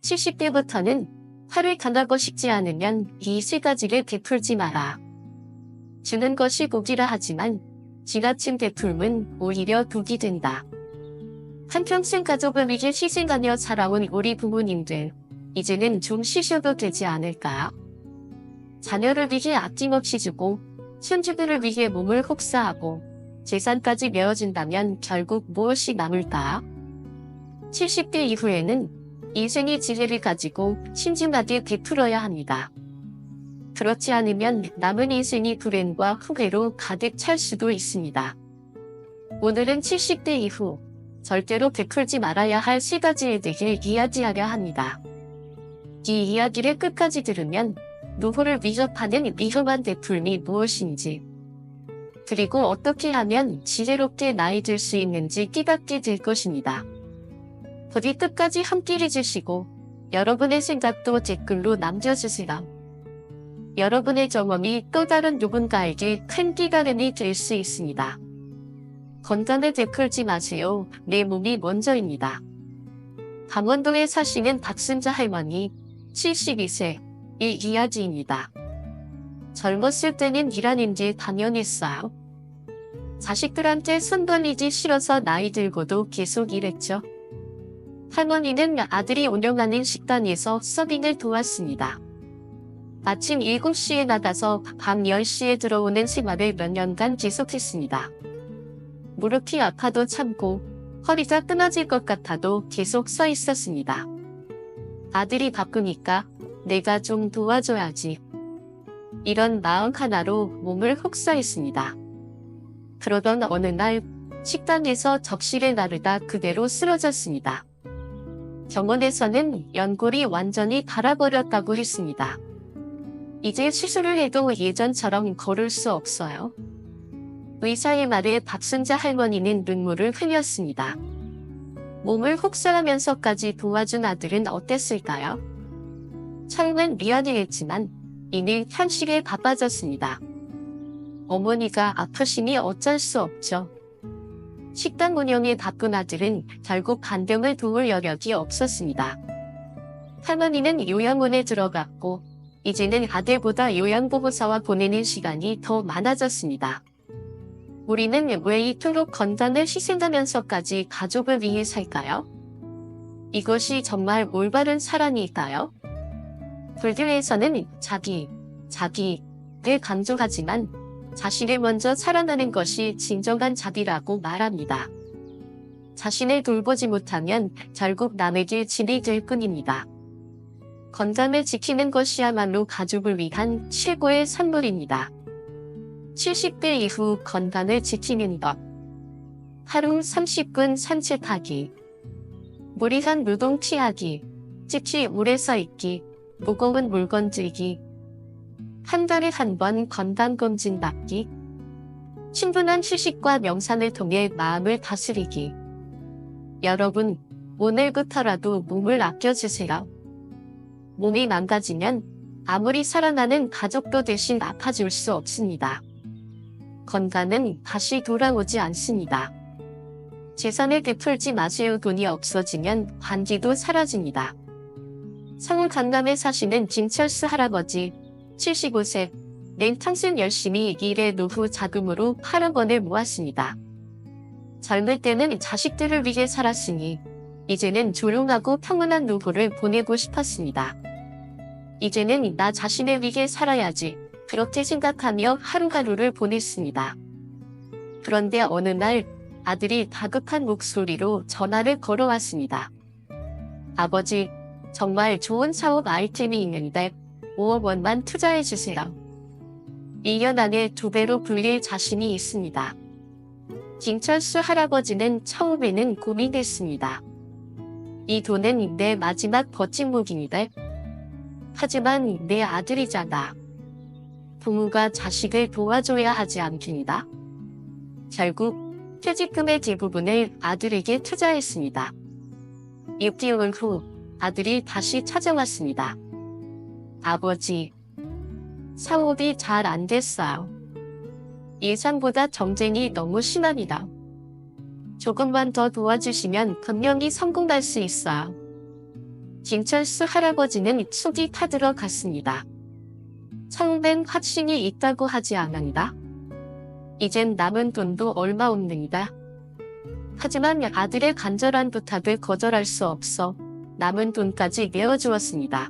70대부터는 화를 당하고 싶지 않으면 이 세 가지를 베풀지 마라. 주는 것이 복이라 하지만 지나친 베풀면 오히려 독이 된다. 한평생 가족을 위해 희생하며 살아온 우리 부모님들, 이제는 좀 쉬셔도 되지 않을까요? 자녀를 위해 아낌없이 주고 손주들을 위해 몸을 혹사하고 재산까지 메워진다면 결국 무엇이 남을까요? 70대 이후에는 인생의 지혜를 가지고 신중하게 베풀어야 합니다. 그렇지 않으면 남은 인생이 불행과 후회로 가득 찰 수도 있습니다. 오늘은 70대 이후 절대로 베풀지 말아야 할 세 가지에 대해 이야기하려 합니다. 이 이야기를 끝까지 들으면 노후를 위협하는 위험한 베풀미 무엇인지, 그리고 어떻게 하면 지혜롭게 나이 들 수 있는지 깨닫게 될 것입니다. 부디 끝까지 함께 해주시고 여러분의 생각도 댓글로 남겨주세요. 여러분의 경험이 또 다른 누군가에게 큰 깨달음이 될 수 있습니다. 건강을 베풀지 마세요. 내 몸이 먼저입니다. 강원도에 사시는 박순자 할머니 72세 이 이야기입니다. 젊었을 때는 일하는 게 당연했어요. 자식들한테 손 벌리기 싫어서 나이 들고도 계속 일했죠. 할머니는 아들이 운영하는 식당에서 서빙을 도왔습니다. 아침 7시에 나가서 밤 10시에 들어오는 생활을 몇 년간 계속했습니다. 무릎이 아파도 참고 허리가 끊어질 것 같아도 계속 서 있었습니다. 아들이 바쁘니까 내가 좀 도와줘야지. 이런 마음 하나로 몸을 혹사했습니다. 그러던 어느 날 식당에서 접시를 나르다 그대로 쓰러졌습니다. 병원에서는 연골이 완전히 닳아버렸다고 했습니다. 이제 수술을 해도 예전처럼 걸을 수 없어요. 의사의 말에 박순자 할머니는 눈물을 흘렸습니다. 몸을 혹사하면서까지 도와준 아들은 어땠을까요? 처음엔 미안해했지만 이는 현실에 바빠졌습니다. 어머니가 아프시니 어쩔 수 없죠. 식당 운영에 바쁜 아들은 결국 간병을 도울 여력이 없었습니다. 할머니는 요양원에 들어갔고 이제는 아들보다 요양보호사와 보내는 시간이 더 많아졌습니다. 우리는 왜 이토록 건강을 희생하면서까지 가족을 위해 살까요? 이것이 정말 올바른 사랑일까요? 불교에서는 자기를 강조하지만 자신을 먼저 사랑하는 것이 진정한 자비라고 말합니다. 자신을 돌보지 못하면 결국 남에게 짐이 될 뿐입니다. 건강을 지키는 것이야말로 가족을 위한 최고의 선물입니다. 70대 이후 건강을 지키는 것. 하루 30분 산책하기. 무리한 노동 피하기. 특히 물에 서 있기. 무거운 물건 들기. 한 달에 한 번 건강검진 받기. 충분한 휴식과 명상을 통해 마음을 다스리기. 여러분, 오늘부터라도 몸을 아껴주세요. 몸이 망가지면 아무리 사랑하는 가족도 대신 아파줄 수 없습니다. 건강은 다시 돌아오지 않습니다. 재산을 베풀지 마세요. 돈이 없어지면 관계도 사라집니다. 서울 강남에 사시는 김철수 할아버지 75세, 평생 열심히 일해 노후 자금으로 8억 원을 모았습니다. 젊을 때는 자식들을 위해 살았으니 이제는 조용하고 평온한 노후를 보내고 싶었습니다. 이제는 나 자신을 위해 살아야지, 그렇게 생각하며 하루하루를 보냈습니다. 그런데 어느 날 아들이 다급한 목소리로 전화를 걸어왔습니다. 아버지, 정말 좋은 사업 아이템이 있는데 5억 원만 투자해주세요. 2년 안에 2배로 불릴 자신이 있습니다. 김철수 할아버지는 처음에는 고민했습니다. 이 돈은 내 마지막 버팀목인데, 하지만 내 아들이잖아. 부모가 자식을 도와줘야 하지 않습니다. 결국 퇴직금의 대부분을 아들에게 투자했습니다. 6개월 후 아들이 다시 찾아왔습니다. 아버지, 사업이 잘 안 됐어요. 예상보다 경쟁이 너무 심합니다. 조금만 더 도와주시면 분명히 성공할 수 있어요. 김철수 할아버지는 속이 타들어 갔습니다. 처음엔 확신이 있다고 하지 않았다. 이젠 남은 돈도 얼마 없는다. 하지만 아들의 간절한 부탁을 거절할 수 없어 남은 돈까지 내어주었습니다.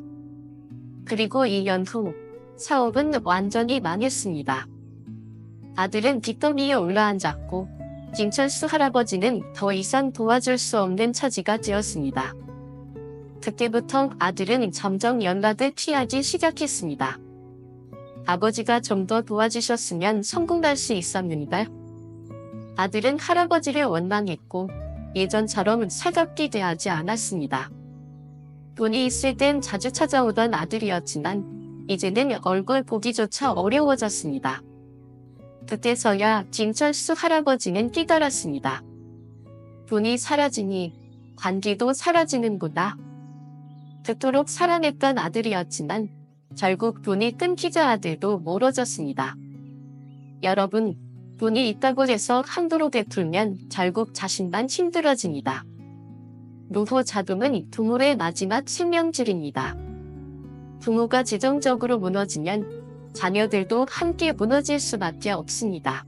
그리고 2년 후 사업은 완전히 망했습니다. 아들은 빚더미에 올라앉았고 김철수 할아버지는 더 이상 도와줄 수 없는 처지가 되었습니다. 그때부터 아들은 점점 연락을 피하기 시작했습니다. 아버지가 좀 더 도와주셨으면 성공할 수 있었는데 아들은 할아버지를 원망했고 예전처럼 살갑게 대하지 않았습니다. 돈이 있을 땐 자주 찾아오던 아들이었지만 이제는 얼굴 보기조차 어려워졌습니다. 그때서야 김철수 할아버지는 깨달았습니다. 돈이 사라지니 관계도 사라지는구나. 그토록 사랑했던 아들이었지만 결국 돈이 끊기자 아들도 멀어졌습니다. 여러분, 돈이 있다고 해서 함부로 베풀면 결국 자신만 힘들어집니다. 노후 자금은 부모의 마지막 생명줄입니다. 부모가 재정적으로 무너지면 자녀들도 함께 무너질 수밖에 없습니다.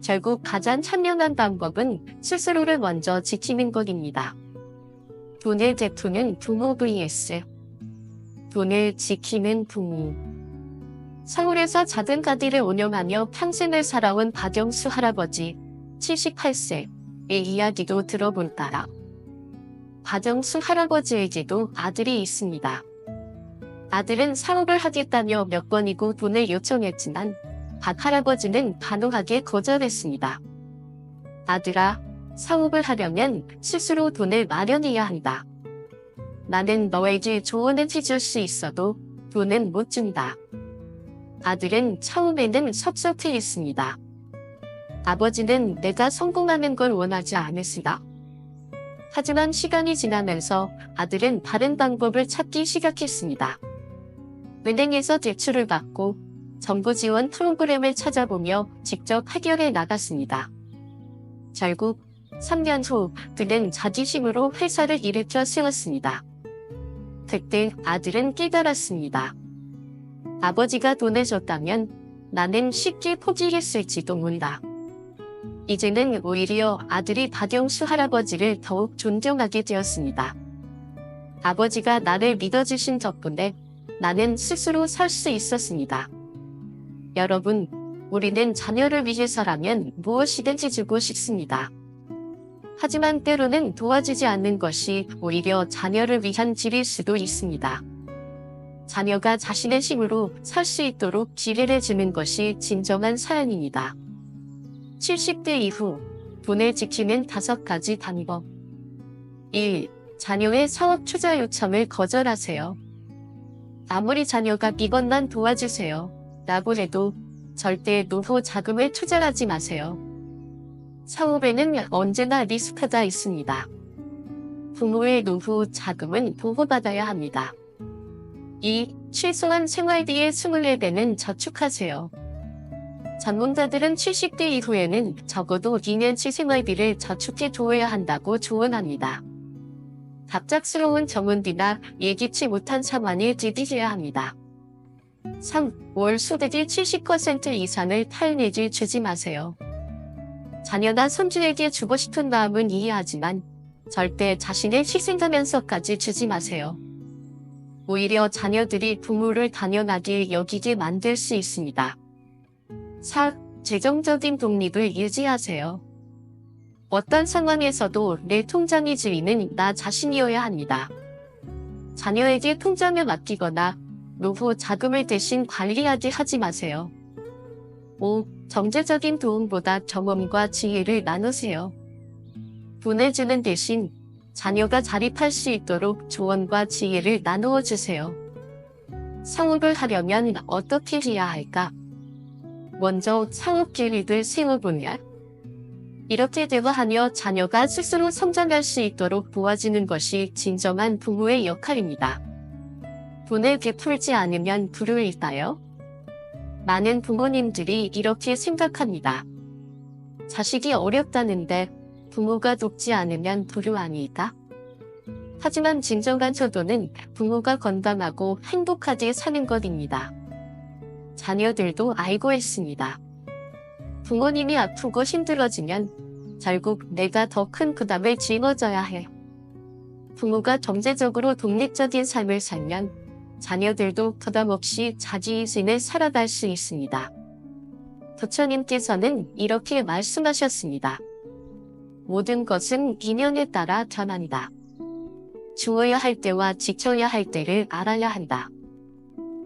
결국 가장 현명한 방법은 스스로를 먼저 지키는 것입니다. 돈을 베푸는 부모 vs 돈을 지키는 부모. 서울에서 작은 가게를 운영하며 평생을 살아온 박영수 할아버지 78세의 이야기도 들어볼까요? 박영수 할아버지에게도 아들이 있습니다. 아들은 사업을 하겠다며 몇 번이고 돈을 요청했지만 박 할아버지는 단호하게 거절했습니다. 아들아, 사업을 하려면 스스로 돈을 마련해야 한다. 나는 너에게 조언을 해줄 수 있어도 돈은 못 준다. 아들은 처음에는 섭섭해했습니다. 아버지는 내가 성공하는 걸 원하지 않으시다. 하지만 시간이 지나면서 아들은 다른 방법을 찾기 시작했습니다. 은행에서 대출을 받고 정부 지원 프로그램을 찾아보며 직접 해결해 나갔습니다. 결국 3년 후 그는 자기 힘으로 회사를 일으켜 세웠습니다. 그때 아들은 깨달았습니다. 아버지가 돈을 줬다면 나는 쉽게 포기했을지도 몰라. 이제는 오히려 아들이 박영수 할아버지를 더욱 존경하게 되었습니다. 아버지가 나를 믿어주신 덕분에 나는 스스로 설 수 있었습니다. 여러분, 우리는 자녀를 위해서라면 무엇이든지 주고 싶습니다. 하지만 때로는 도와주지 않는 것이 오히려 자녀를 위한 길일 수도 있습니다. 자녀가 자신의 힘으로 살 수 있도록 기회를 주는 것이 진정한 사랑입니다. 70대 이후 돈을 지키는 5가지 방법. 1. 자녀의 사업 투자 요청을 거절하세요. 아무리 자녀가 이것만 도와주세요 라고 해도 절대 노후 자금을 투자하지 마세요. 사업에는 언제나 리스크가 있습니다. 부모의 노후 자금은 보호받아야 합니다. 2. 최소한 생활비의 24배는 저축하세요. 전문가들은 70대 이후에는 적어도 2년치 생활비를 저축해 두어야 한다고 조언합니다. 갑작스러운 정훈비나 예기치 못한 상황에 대비해야 합니다. 3. 월 소득의 70% 이상을 타인에게 주지 마세요. 자녀나 손주에게 주고 싶은 마음은 이해하지만 절대 자신을 희생하면서까지 주지 마세요. 오히려 자녀들이 부모를 단연하게 여기게 만들 수 있습니다. 4. 재정적인 독립을 유지하세요. 어떤 상황에서도 내 통장의 주인은 나 자신이어야 합니다. 자녀에게 통장을 맡기거나 노후 자금을 대신 관리하게 하지 마세요. 5. 경제적인 도움보다 경험과 지혜를 나누세요. 돈을 주는 대신 자녀가 자립할 수 있도록 조언과 지혜를 나누어 주세요. 사업을 하려면 어떻게 해야 할까? 먼저 사업 계획을 세워보냐? 이렇게 대화하며 자녀가 스스로 성장할 수 있도록 도와주는 것이 진정한 부모의 역할입니다. 돈을 베풀지 않으면 불효일까요? 많은 부모님들이 이렇게 생각합니다. 자식이 어렵다는데 부모가 돕지 않으면 불효 아닐까? 하지만 진정한 효도는 부모가 건강하고 행복하게 사는 것입니다. 자녀들도 알고 있습니다. 부모님이 아프고 힘들어지면 결국 내가 더 큰 부담을 짊어져야 해. 부모가 경제적으로 독립적인 삶을 살면 자녀들도 부담 없이 자기 인생을 살아갈 수 있습니다. 부처님께서는 이렇게 말씀하셨습니다. 모든 것은 인연에 따라 변한다. 주어야 할 때와 지켜야 할 때를 알아야 한다.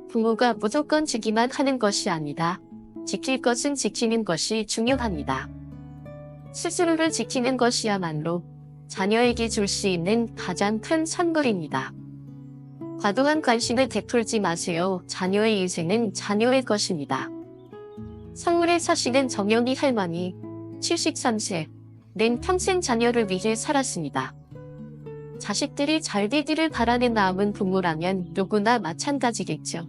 부모가 무조건 주기만 하는 것이 아니다. 지킬 것은 지키는 것이 중요합니다. 스스로를 지키는 것이야말로 자녀에게 줄 수 있는 가장 큰 선물입니다. 과도한 관심을 베풀지 마세요. 자녀의 인생은 자녀의 것입니다. 서울에 사시는 정영희 할머니, 73세는 평생 자녀를 위해 살았습니다. 자식들이 잘 되기를 바라는 마음은 부모라면 누구나 마찬가지겠죠.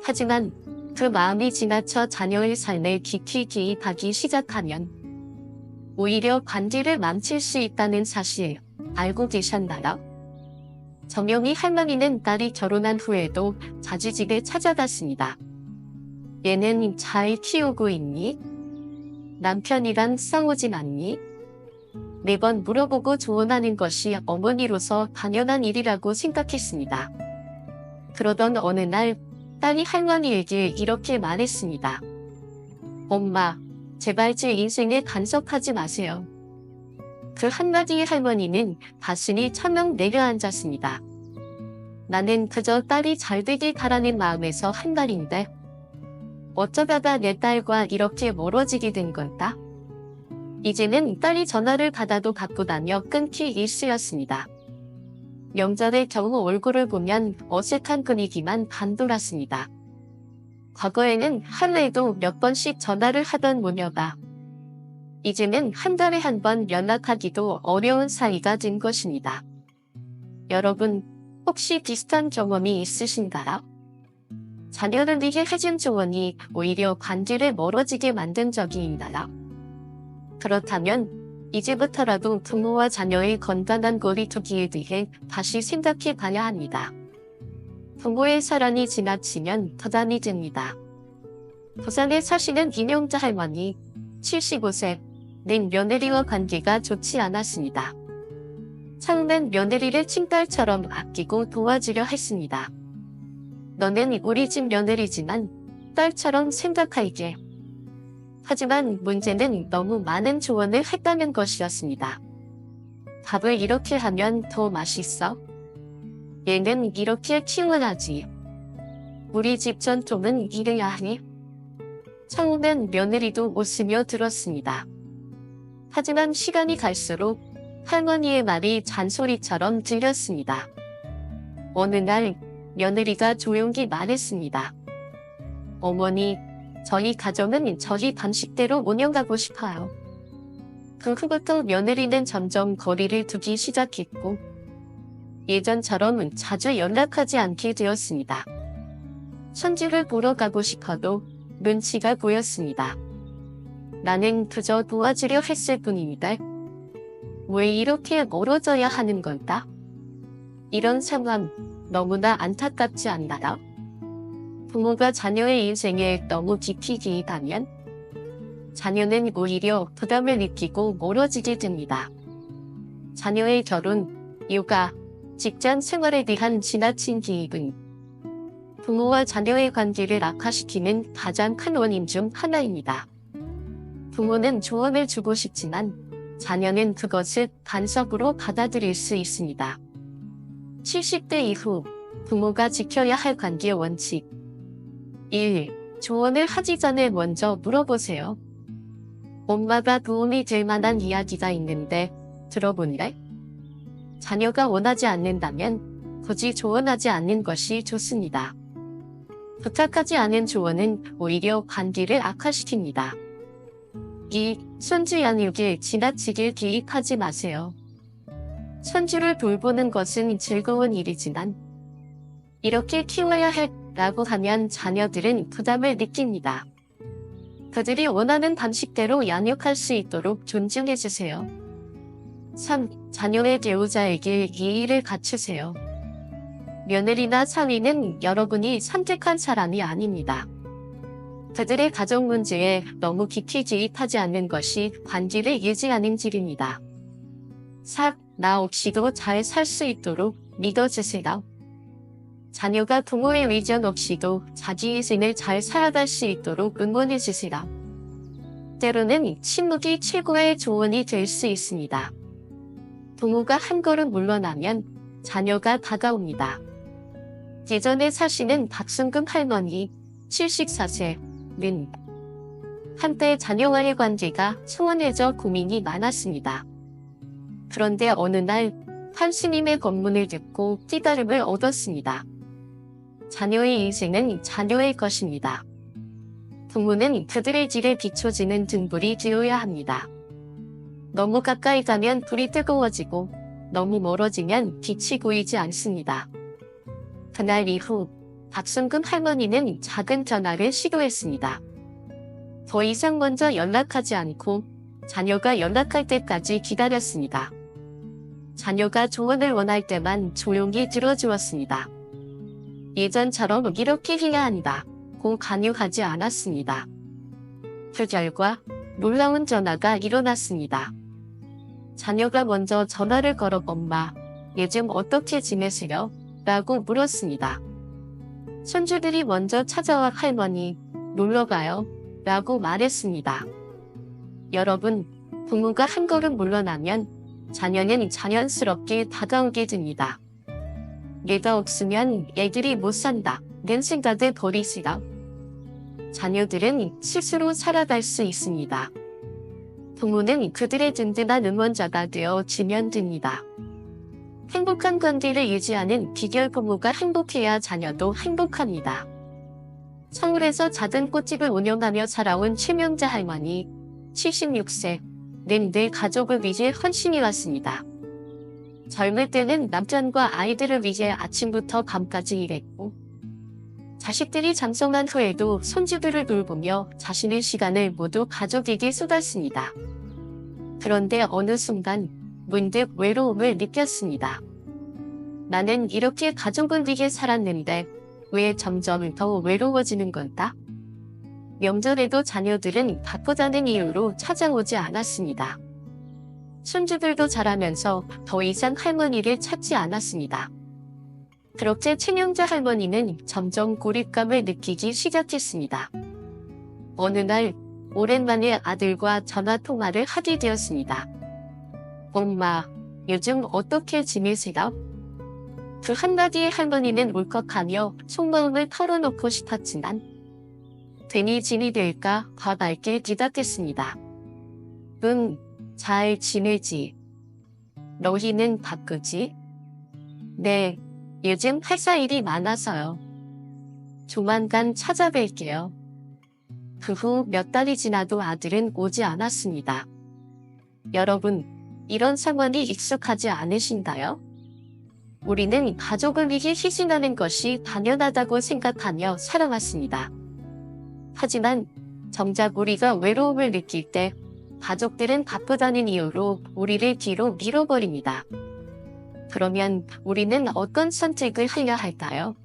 하지만 그 마음이 지나쳐 자녀의 삶에 깊이 개입하기 시작하면 오히려 관계를 망칠 수 있다는 사실 알고 계셨나요? 정영희 할머니는 딸이 결혼한 후에도 자주 집에 찾아갔습니다. 얘는 잘 키우고 있니? 남편이랑 싸우진 않니? 매번 물어보고 조언하는 것이 어머니로서 당연한 일이라고 생각했습니다. 그러던 어느 날 딸이 할머니에게 이렇게 말했습니다. 엄마, 제발 제 인생에 간섭하지 마세요. 그 한마디에 할머니는 가슴이 철렁 내려앉았습니다. 나는 그저 딸이 잘 되길 바라는 마음에서 한 말인데 어쩌다가 내 딸과 이렇게 멀어지게 된 건가? 이제는 딸이 전화를 받아도 받고 다녀 끊기 일쑤였습니다. 명절의 경우 얼굴을 보면 어색한 분위기만 반돌았습니다. 과거에는 하루에도 몇 번씩 전화를 하던 모녀가 이제는 한 달에 한 번 연락하기도 어려운 사이가 된 것입니다. 여러분, 혹시 비슷한 경험이 있으신가요? 자녀를 위해 해준 조언이 오히려 관계를 멀어지게 만든 적이 있나요? 그렇다면 이제부터라도 부모와 자녀의 건강한 거리두기에 대해 다시 생각해 봐야 합니다. 부모의 사랑이 지나치면 부담이 됩니다. 부산에 사시는 김영자 할머니, 75세는 며느리와 관계가 좋지 않았습니다. 처음엔 며느리를 친딸처럼 아끼고 도와주려 했습니다. 너는 우리 집 며느리지만 딸처럼 생각할게. 하지만 문제는 너무 많은 조언을 했다는 것이었습니다. 밥을 이렇게 하면 더 맛있어? 얘는 이렇게 키워야지. 우리 집 전통은 이래야 하니? 처음엔 며느리도 웃으며 들었습니다. 하지만 시간이 갈수록 할머니의 말이 잔소리처럼 들렸습니다. 어느 날 며느리가 조용히 말했습니다. 어머니, 저희 가정은 저희 방식대로 운영하고 싶어요. 그 후부터 며느리는 점점 거리를 두기 시작했고 예전처럼 자주 연락하지 않게 되었습니다. 손주를 보러 가고 싶어도 눈치가 보였습니다. 나는 그저 도와주려 했을 뿐인데 왜 이렇게 멀어져야 하는 건가? 이런 상황 너무나 안타깝지 않나요? 부모가 자녀의 인생에 너무 깊이 개입하면 자녀는 오히려 부담을 느끼고 멀어지게 됩니다. 자녀의 결혼, 육아, 직장 생활에 대한 지나친 개입은 부모와 자녀의 관계를 악화시키는 가장 큰 원인 중 하나입니다. 부모는 조언을 주고 싶지만 자녀는 그것을 간섭으로 받아들일 수 있습니다. 70대 이후 부모가 지켜야 할 관계 원칙 1. 조언을 하기 전에 먼저 물어보세요. 엄마가 도움이 될 만한 이야기가 있는데 들어볼래? 자녀가 원하지 않는다면 굳이 조언하지 않는 것이 좋습니다. 부탁하지 않은 조언은 오히려 관계를 악화시킵니다. 2. 손주 양육에 지나치게 개입하지 마세요. 손주를 돌보는 것은 즐거운 일이지만 이렇게 키워야 해 라고 하면 자녀들은 부담을 느낍니다. 그들이 원하는 방식대로 양육할 수 있도록 존중해주세요. 3. 자녀의 배우자에게 예의를 갖추세요. 며느리나 사위는 여러분이 선택한 사람이 아닙니다. 그들의 가정 문제에 너무 깊이 개입하지 않는 것이 관계를 유지하는 길입니다. 4. 나 없이도 잘 살 수 있도록 믿어주세요. 자녀가 부모의 의견 없이도 자기 인생을 잘 살아갈 수 있도록 응원해주세요. 때로는 침묵이 최고의 조언이 될 수 있습니다. 부모가 한 걸음 물러나면 자녀가 다가옵니다. 예전에 사시는 박순금 할머니 74세는 한때 자녀와의 관계가 소원해져 고민이 많았습니다. 그런데 어느 날 판스님의 법문을 듣고 깨달음을 얻었습니다. 자녀의 인생은 자녀의 것입니다. 부모는 그들의 길에 비춰지는 등불이 되어야 합니다. 너무 가까이 가면 불이 뜨거워지고 너무 멀어지면 빛이 보이지 않습니다. 그날 이후 박순금 할머니는 작은 변화를 시도했습니다. 더 이상 먼저 연락하지 않고 자녀가 연락할 때까지 기다렸습니다. 자녀가 조언을 원할 때만 조용히 들어주었습니다. 예전처럼 이렇게 해야 한다고 강요하지 않았습니다. 그 결과 놀라운 변화가 일어났습니다. 자녀가 먼저 전화를 걸어 엄마, 요즘 어떻게 지내세요? 라고 물었습니다. 손주들이 먼저 찾아와 할머니, 놀러가요? 라고 말했습니다. 여러분, 부모가 한 걸음 물러나면 자녀는 자연스럽게 다가오게 됩니다. 내가 없으면 애들이 못 산다. 는 생각을 버리시라. 자녀들은 스스로 살아갈 수 있습니다. 부모는 그들의 든든한 응원자가 되어지면 됩니다. 행복한 관계를 유지하는 비결 부모가 행복해야 자녀도 행복합니다. 서울에서 작은 꽃집을 운영하며 살아온 최명자 할머니 76세는 늘 가족을 위해 헌신해 왔습니다. 젊을 때는 남편과 아이들을 위해 아침부터 밤까지 일했고 자식들이 장성한 후에도 손주들을 돌보며 자신의 시간을 모두 가족에게 쏟았습니다. 그런데 어느 순간 문득 외로움을 느꼈습니다. 나는 이렇게 가족을 위해 살았는데 왜 점점 더 외로워지는 건가? 명절에도 자녀들은 바쁘다는 이유로 찾아오지 않았습니다. 손주들도 자라면서 더 이상 할머니를 찾지 않았습니다. 그렇게 최명자 할머니는 점점 고립감을 느끼기 시작했습니다. 어느 날 오랜만에 아들과 전화통화를 하게 되었습니다. 엄마, 요즘 어떻게 지내세요? 그 한마디에 할머니는 울컥하며 속마음을 털어놓고 싶었지만 괜히 진이 될까 과감하게 대답했습니다. 응, 잘 지내지. 너희는 바쁘지? 네, 요즘 회사 일이 많아서요. 조만간 찾아뵐게요. 그 후 몇 달이 지나도 아들은 오지 않았습니다. 여러분, 이런 상황이 익숙하지 않으신가요? 우리는 가족을 위해 희생하는 것이 당연하다고 생각하며 살아왔습니다. 하지만 정작 우리가 외로움을 느낄 때 가족들은 바쁘다는 이유로 우리를 뒤로 밀어버립니다. 그러면 우리는 어떤 선택을 해야 할까요?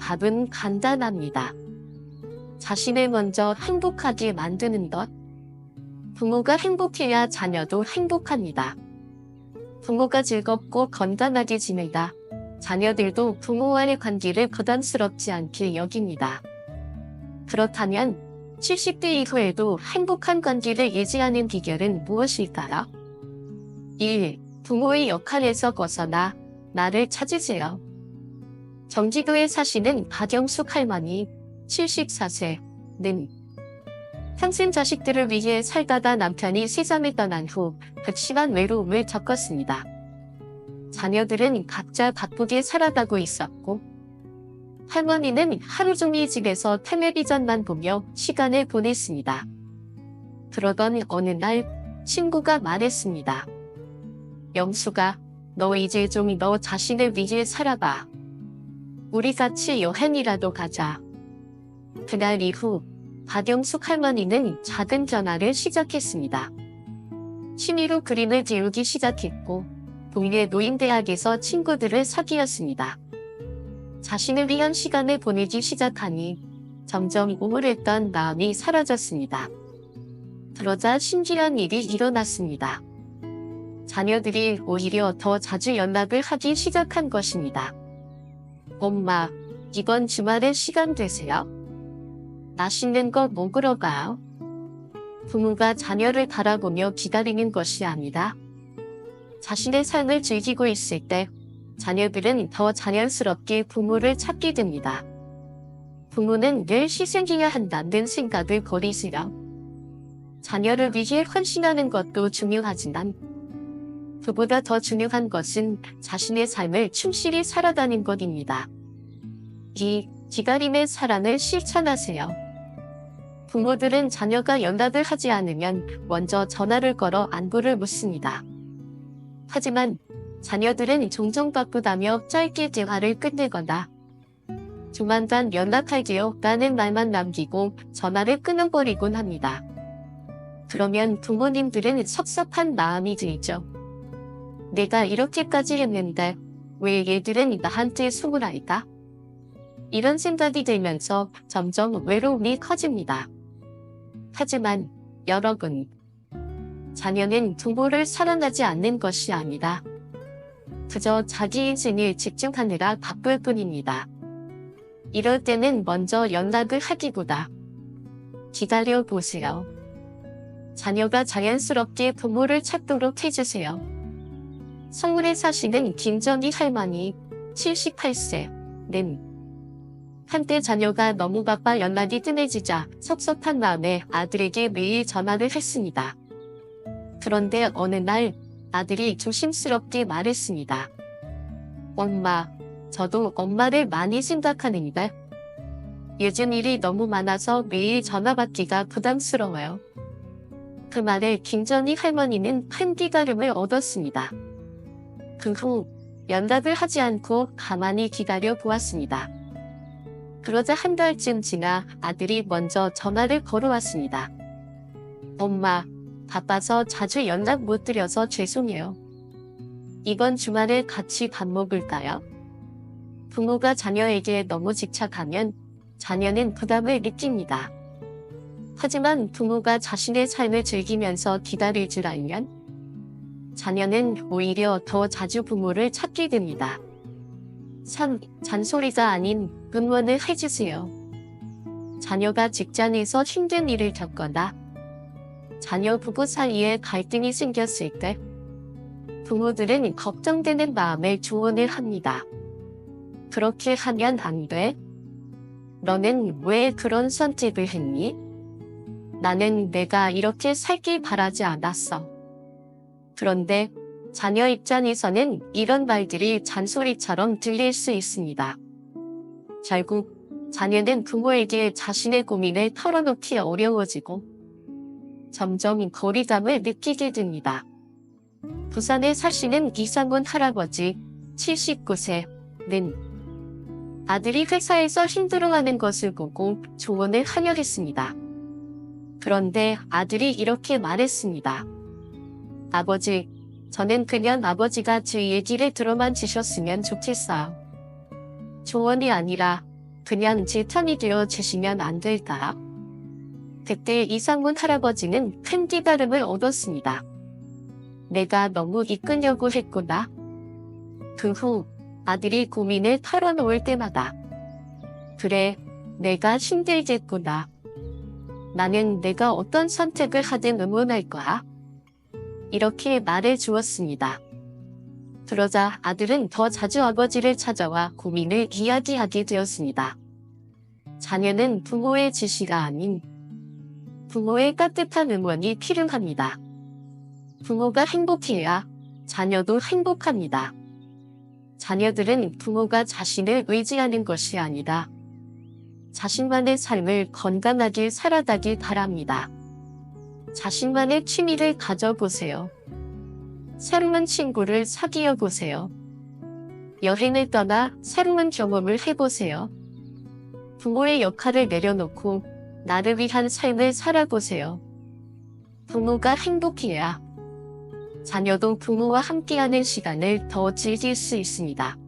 답은 간단합니다. 자신을 먼저 행복하게 만드는 것. 부모가 행복해야 자녀도 행복합니다. 부모가 즐겁고 건강하게 지내다 자녀들도 부모와의 관계를 부담스럽지 않게 여깁니다. 그렇다면 70대 이후에도 행복한 관계를 유지하는 비결은 무엇일까요? 1. 부모의 역할에서 벗어나 나를 찾으세요. 경기도에 사시는 박영숙 할머니 74세는 평생 자식들을 위해 살다가 남편이 세상을 떠난 후 극심한 외로움을 겪었습니다. 자녀들은 각자 바쁘게 살아가고 있었고 할머니는 하루 종일 집에서 텔레비전만 보며 시간을 보냈습니다. 그러던 어느 날 친구가 말했습니다. 영수가, 너 이제 좀 너 자신을 위해 살아봐. 우리 같이 여행이라도 가자. 그날 이후 박영숙 할머니는 작은 변화를 시작했습니다. 취미로 그림을 지우기 시작했고 동네 노인대학에서 친구들을 사귀었습니다. 자신을 위한 시간을 보내기 시작하니 점점 우울했던 마음이 사라졌습니다. 그러자 신기한 일이 일어났습니다. 자녀들이 오히려 더 자주 연락을 하기 시작한 것입니다. 엄마, 이번 주말에 시간 되세요? 맛있는 거 먹으러 가요. 부모가 자녀를 바라보며 기다리는 것이 아니라 자신의 삶을 즐기고 있을 때 자녀들은 더 자연스럽게 부모를 찾게 됩니다. 부모는 늘 희생해야 한다는 생각을 버리시라. 자녀를 위해 헌신하는 것도 중요하지만 그보다 더 중요한 것은 자신의 삶을 충실히 살아가는 것입니다. 이 기다림의 사랑을 실천하세요. 부모들은 자녀가 연락을 하지 않으면 먼저 전화를 걸어 안부를 묻습니다. 하지만 자녀들은 종종 바쁘다며 짧게 대화를 끝내거나 조만간 연락할게요 라는 말만 남기고 전화를 끊어버리곤 합니다. 그러면 부모님들은 섭섭한 마음이 들죠. 내가 이렇게까지 했는데 왜 얘들은 나한테 속을 알까? 이런 생각이 들면서 점점 외로움이 커집니다. 하지만 여러분, 자녀는 부모를 사랑하지 않는 것이 아니라 그저 자기 인생에 집중하느라 바쁠 뿐입니다. 이럴 때는 먼저 연락을 하기보다 기다려보세요. 자녀가 자연스럽게 부모를 찾도록 해주세요. 서울에 사시는 김정희 할머니 78세는 한때 자녀가 너무 바빠 연락이 뜸해지자 섭섭한 마음에 아들에게 매일 전화를 했습니다. 그런데 어느 날 아들이 조심스럽게 말했습니다. 엄마, 저도 엄마를 많이 생각하는데 요즘 일이 너무 많아서 매일 전화 받기가 부담스러워요. 그 말에 김정희 할머니는 큰 깨달음을 얻었습니다. 그 후 연락을 하지 않고 가만히 기다려 보았습니다. 그러자 한 달쯤 지나 아들이 먼저 전화를 걸어왔습니다. 엄마, 바빠서 자주 연락 못 드려서 죄송해요. 이번 주말에 같이 밥 먹을까요? 부모가 자녀에게 너무 집착하면 자녀는 부담을 느낍니다. 하지만 부모가 자신의 삶을 즐기면서 기다릴 줄 알면 자녀는 오히려 더 자주 부모를 찾게 됩니다. 참, 잔소리가 아닌 응원을 해주세요. 자녀가 직장에서 힘든 일을 겪거나 자녀 부부 사이에 갈등이 생겼을 때 부모들은 걱정되는 마음에 조언을 합니다. 그렇게 하면 안 돼. 너는 왜 그런 선택을 했니? 나는 내가 이렇게 살길 바라지 않았어. 그런데 자녀 입장에서는 이런 말들이 잔소리처럼 들릴 수 있습니다. 결국 자녀는 부모에게 자신의 고민을 털어놓기 어려워지고 점점 거리감을 느끼게 됩니다. 부산에 사시는 이상훈 할아버지 79세는 아들이 회사에서 힘들어하는 것을 보고 조언을 하려 했습니다. 그런데 아들이 이렇게 말했습니다. 아버지, 저는 그냥 아버지가 제 얘기를 들어만 주셨으면 좋겠어요. 조언이 아니라 그냥 제 편이 되어 주시면 안 될까요? 그때 이상문 할아버지는 큰 깨달음을 얻었습니다. 내가 너무 이끌려고 했구나. 그 후 아들이 고민을 털어놓을 때마다 그래, 내가 힘들겠구나. 나는 내가 어떤 선택을 하든 응원할 거야. 이렇게 말해 주었습니다. 그러자 아들은 더 자주 아버지를 찾아와 고민을 이야기하게 되었습니다. 자녀는 부모의 지시가 아닌 부모의 따뜻한 응원이 필요합니다. 부모가 행복해야 자녀도 행복합니다. 자녀들은 부모가 자신을 의지하는 것이 아니라 자신만의 삶을 건강하게 살아가길 바랍니다. 자신만의 취미를 가져보세요. 새로운 친구를 사귀어 보세요. 여행을 떠나 새로운 경험을 해보세요. 부모의 역할을 내려놓고 나를 위한 삶을 살아보세요. 부모가 행복해야 자녀도 부모와 함께하는 시간을 더 즐길 수 있습니다.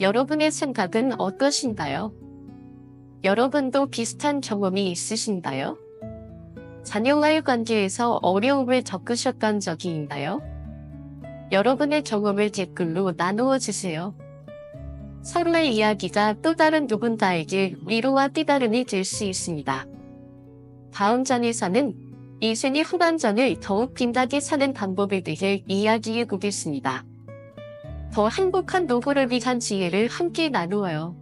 여러분의 생각은 어떠신가요? 여러분도 비슷한 경험이 있으신가요? 자녀와의 관계에서 어려움을 겪으셨던 적이 있나요? 여러분의 경험을 댓글로 나누어 주세요. 서로의 이야기가 또 다른 누군가에게 위로와 깨달음이 될 수 있습니다. 다음 장에서는 이생의 후반전을 더욱 빛나게 사는 방법에 대해 이야기해 보겠습니다. 더 행복한 노후를 위한 지혜를 함께 나누어요.